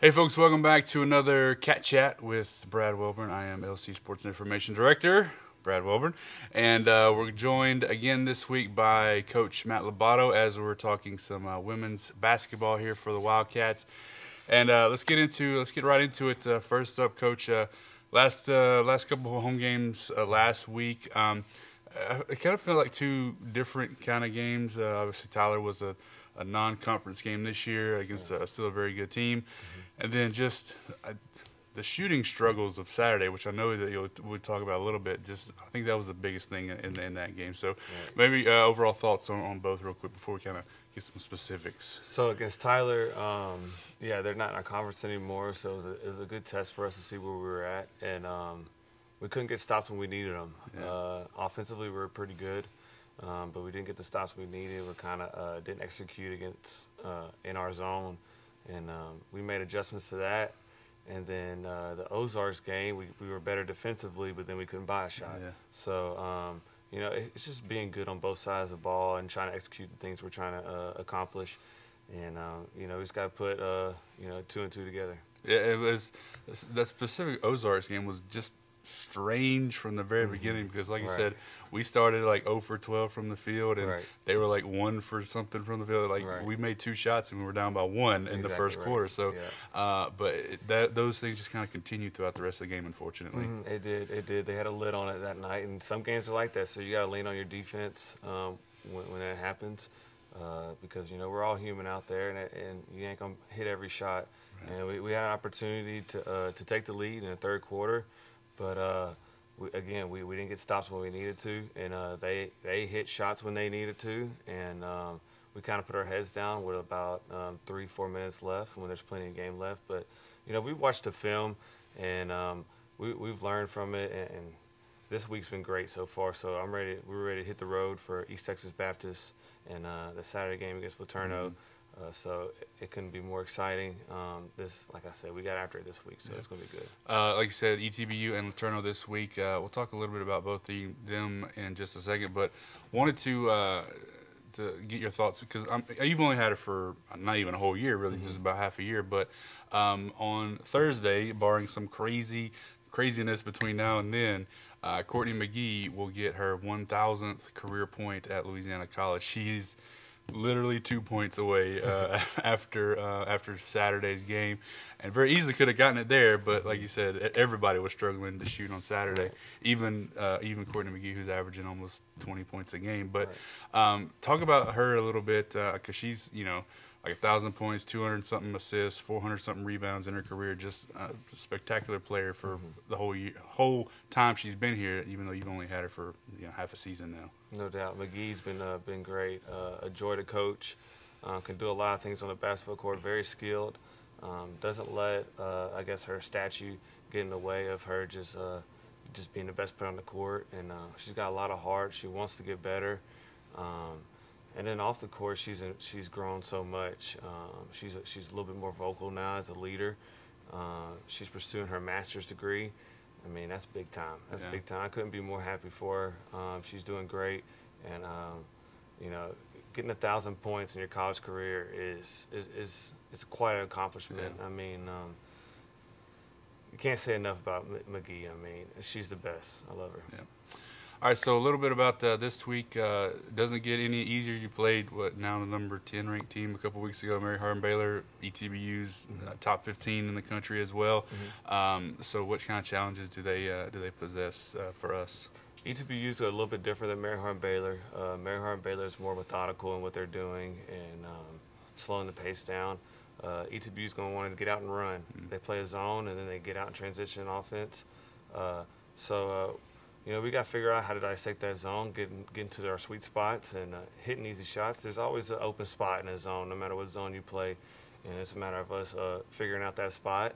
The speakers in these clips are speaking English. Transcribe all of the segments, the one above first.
Hey folks, welcome back to another Cat Chat with Brad Welburn. I am LC Sports Information Director, Brad Welburn, and we're joined again this week by Coach Matt LeBato as we're talking some women's basketball here for the Wildcats. And let's get right into it. First up, Coach, last couple of home games last week. I kind of feel like two different kind of games. Obviously, Tyler was a non-conference game this year against still a very good team. And then just the shooting struggles of Saturday, which I know that we'll talk about a little bit. Just I think that was the biggest thing in that game. So maybe overall thoughts on both real quick before we kind of get some specifics. So against Tyler, yeah, they're not in our conference anymore, so it was a good test for us to see where we were at. And we couldn't get stops when we needed them. Yeah. Offensively, we were pretty good, but we didn't get the stops we needed. We kind of didn't execute against in our zone. And we made adjustments to that. And then the Ozarks game, we were better defensively, but then we couldn't buy a shot. Yeah. So, you know, it's just being good on both sides of the ball and trying to execute the things we're trying to accomplish. And, you know, we just got to put, you know, 2 and 2 together. Yeah, it was that specific Ozarks game was just strange from the very beginning because, like you said, we started like 0 for 12 from the field, and they were like 1 for something from the field. Like we made 2 shots and we were down by 1 in the first quarter. So, but those things just kind of continued throughout the rest of the game, unfortunately. It did. It did. They had a lid on it that night, and some games are like that. So you got to lean on your defense when that happens, because you know we're all human out there, and you ain't gonna hit every shot. Right. And we had an opportunity to take the lead in the third quarter. But we didn't get stops when we needed to, and they hit shots when they needed to, and we kind of put our heads down with about 3-4 minutes left when there's plenty of game left. But you know, we watched the film, and we've learned from it, and this week's been great so far. So we're ready to hit the road for East Texas Baptist and the Saturday game against LeTourneau. So it couldn't be more exciting. Like I said, we got after it this week, so it's going to be good. Like you said, ETBU and LeTourneau this week. We'll talk a little bit about both them in just a second, but wanted to get your thoughts because you've only had it for not even a whole year, really, just about half a year. But on Thursday, barring some craziness between now and then, Courtney McGee will get her 1,000th career point at Louisiana College. She's literally 2 points away after Saturday's game, and very easily could have gotten it there. But like you said, everybody was struggling to shoot on Saturday. Even Courtney McGee, who's averaging almost 20 points a game. But talk about her a little bit because she's like 1,000 points, 200-something assists, 400-something rebounds in her career. Just a spectacular player for the whole time she's been here, even though you've only had her for half a season now. No doubt. McGee's been great. A joy to coach. Can do a lot of things on the basketball court. Very skilled. Doesn't let, I guess, her statue get in the way of her just being the best player on the court. And she's got a lot of heart. She wants to get better. And then off the court, she's grown so much. She's a little bit more vocal now as a leader. She's pursuing her master's degree. I mean, that's big time. That's big time. I couldn't be more happy for her. She's doing great, and you know, getting 1,000 points in your college career is quite an accomplishment. I mean, you can't say enough about McGee. I mean, she's the best. I love her. Yeah. All right, so a little bit about this week. Doesn't get any easier. You played, now the number 10 ranked team a couple weeks ago, Mary Hardin-Baylor, ETBU's top 15 in the country as well. So what kind of challenges do they possess for us? ETBU's a little bit different than Mary Hardin-Baylor. Mary Hardin-Baylor is more methodical in what they're doing and slowing the pace down. ETBU's going to want to get out and run. They play a zone, and then they get out and transition offense. You know, we got to figure out how to dissect that zone, get into our sweet spots, and hitting easy shots. There's always an open spot in a zone, no matter what zone you play, and it's a matter of us figuring out that spot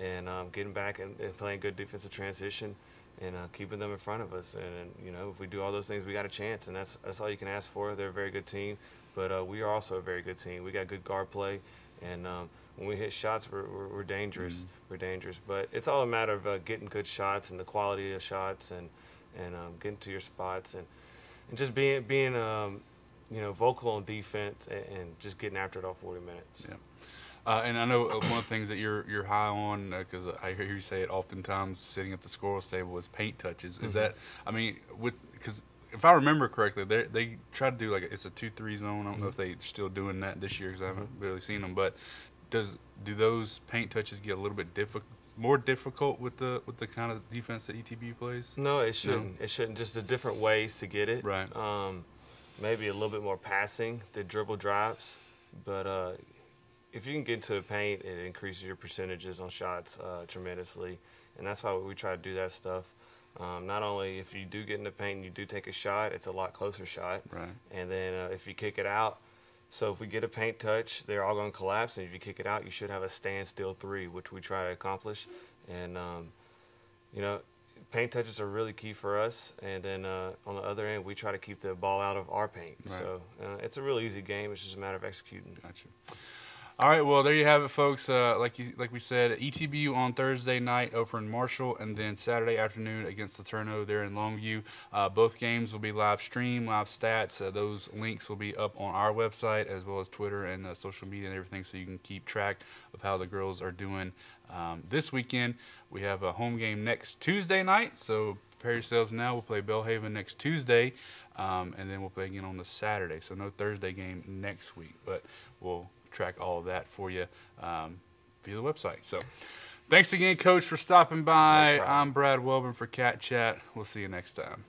and getting back and playing good defensive transition and keeping them in front of us. And you know, if we do all those things, we got a chance, and that's all you can ask for. They're a very good team, but we are also a very good team. We got good guard play, and when we hit shots, we're dangerous. We're dangerous, but it's all a matter of getting good shots and the quality of shots and getting to your spots and just being vocal on defense and just getting after it all 40 minutes. Yeah. And I know one of the things that you're high on, because I hear you say it oftentimes sitting at the scorer's table, is paint touches. Is that, I mean, because if I remember correctly, they try to do like it's a 2-3 zone. I don't know if they're still doing that this year because I haven't really seen them. But do those paint touches get a little bit more difficult with the kind of defense that ETBU plays? No, it shouldn't. No? It shouldn't. Just the different ways to get it. Right. Maybe a little bit more passing, the dribble drives, but if you can get into the paint, it increases your percentages on shots tremendously, and that's why we try to do that stuff. Not only if you do get in the paint and you do take a shot, it's a lot closer shot. Right. And then if you kick it out, so if we get a paint touch, they're all going to collapse, and if you kick it out, you should have a standstill 3, which we try to accomplish. And, you know, paint touches are really key for us. And then on the other end, we try to keep the ball out of our paint. Right. So it's a really easy game. It's just a matter of executing. Gotcha. All right, well, there you have it, folks. Like we said, ETBU on Thursday night over in Marshall, and then Saturday afternoon against LeBato there in Longview. Both games will be live stream, live stats. Those links will be up on our website as well as Twitter and social media and everything, so you can keep track of how the girls are doing this weekend. We have a home game next Tuesday night, so prepare yourselves now. We'll play Belhaven next Tuesday, and then we'll play again on the Saturday. So no Thursday game next week, but we'll track all of that for you via the website. So thanks again, Coach, for stopping by. No, I'm Brad Welburn for Cat Chat. We'll see you next time.